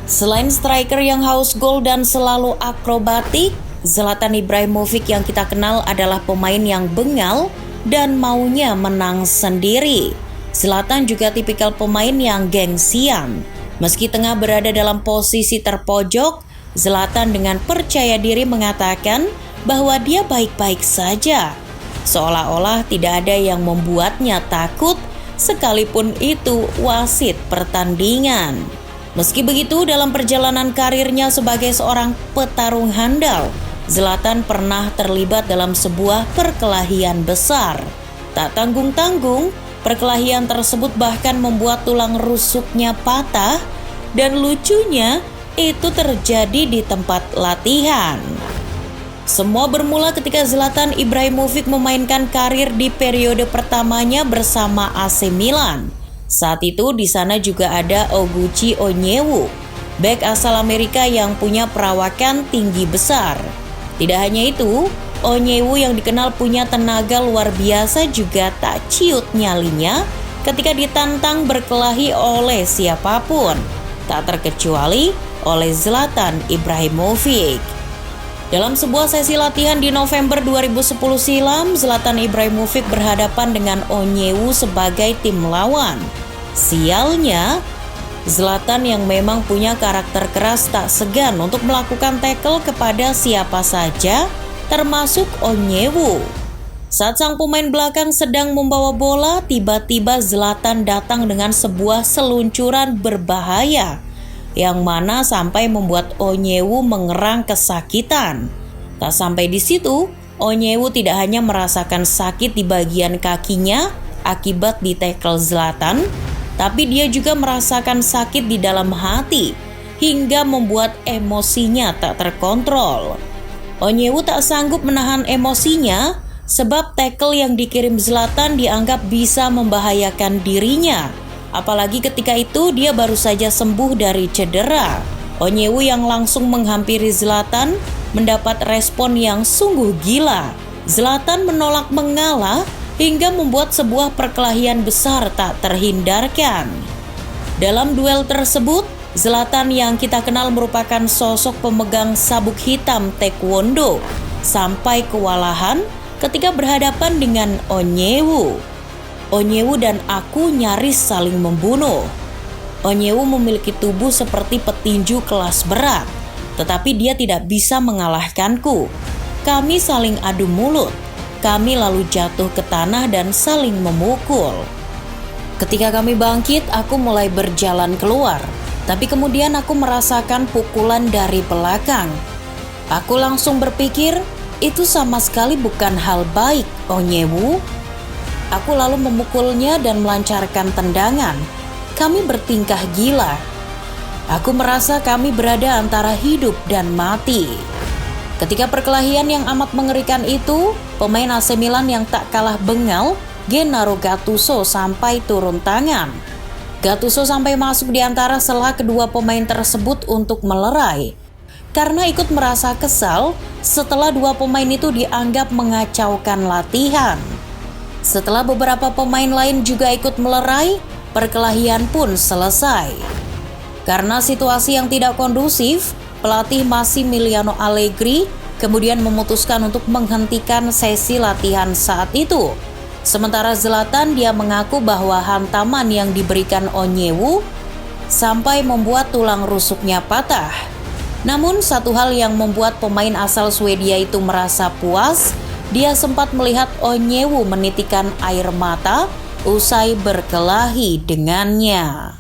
Selain striker yang haus gol dan selalu akrobatik, Zlatan Ibrahimovic yang kita kenal adalah pemain yang bengal dan maunya menang sendiri. Zlatan juga tipikal pemain yang gengsian. Meski tengah berada dalam posisi terpojok, Zlatan dengan percaya diri mengatakan bahwa dia baik-baik saja. Seolah-olah tidak ada yang membuatnya takut, sekalipun itu wasit pertandingan. Meski begitu, dalam perjalanan karirnya sebagai seorang petarung handal, Zlatan pernah terlibat dalam sebuah perkelahian besar. Tak tanggung-tanggung, perkelahian tersebut bahkan membuat tulang rusuknya patah, dan lucunya itu terjadi di tempat latihan. Semua bermula ketika Zlatan Ibrahimovic memainkan karir di periode pertamanya bersama AC Milan. Saat itu di sana juga ada Oguchi Onyewu, bek asal Amerika yang punya perawakan tinggi besar. Tidak hanya itu, Onyewu yang dikenal punya tenaga luar biasa juga tak ciut nyalinya ketika ditantang berkelahi oleh siapapun, tak terkecuali oleh Zlatan Ibrahimovic. Dalam sebuah sesi latihan di November 2010 silam, Zlatan Ibrahimovic berhadapan dengan Onyewu sebagai tim lawan. Sialnya, Zlatan yang memang punya karakter keras tak segan untuk melakukan tackle kepada siapa saja, termasuk Onyewu. Saat sang pemain belakang sedang membawa bola, tiba-tiba Zlatan datang dengan sebuah seluncuran berbahaya, yang mana sampai membuat Onyewu mengerang kesakitan. Tak sampai di situ, Onyewu tidak hanya merasakan sakit di bagian kakinya akibat di tackle Zlatan, tapi dia juga merasakan sakit di dalam hati hingga membuat emosinya tak terkontrol. Onyewu tak sanggup menahan emosinya sebab tackle yang dikirim Zlatan dianggap bisa membahayakan dirinya. Apalagi ketika itu dia baru saja sembuh dari cedera. Onyewu yang langsung menghampiri Zlatan mendapat respon yang sungguh gila. Zlatan menolak mengalah hingga membuat sebuah perkelahian besar tak terhindarkan. Dalam duel tersebut, Zlatan yang kita kenal merupakan sosok pemegang sabuk hitam taekwondo sampai kewalahan ketika berhadapan dengan Onyewu. Onyewu dan aku nyaris saling membunuh. Onyewu memiliki tubuh seperti petinju kelas berat, tetapi dia tidak bisa mengalahkanku. Kami saling adu mulut. Kami lalu jatuh ke tanah dan saling memukul. Ketika kami bangkit, aku mulai berjalan keluar. Tapi kemudian aku merasakan pukulan dari belakang. Aku langsung berpikir, itu sama sekali bukan hal baik, Onyewu. Aku lalu memukulnya dan melancarkan tendangan. Kami bertingkah gila. Aku merasa kami berada antara hidup dan mati. Ketika perkelahian yang amat mengerikan itu, pemain AC Milan yang tak kalah bengal, Gennaro Gattuso sampai turun tangan. Gattuso sampai masuk di antara sela kedua pemain tersebut untuk melerai. Karena ikut merasa kesal setelah dua pemain itu dianggap mengacaukan latihan. Setelah beberapa pemain lain juga ikut melerai, perkelahian pun selesai. Karena situasi yang tidak kondusif, pelatih Massimiliano Allegri kemudian memutuskan untuk menghentikan sesi latihan saat itu. Sementara Zlatan dia mengaku bahwa hantaman yang diberikan Onyewu sampai membuat tulang rusuknya patah. Namun satu hal yang membuat pemain asal Swedia itu merasa puas, dia sempat melihat Onyewu menitikan air mata usai berkelahi dengannya.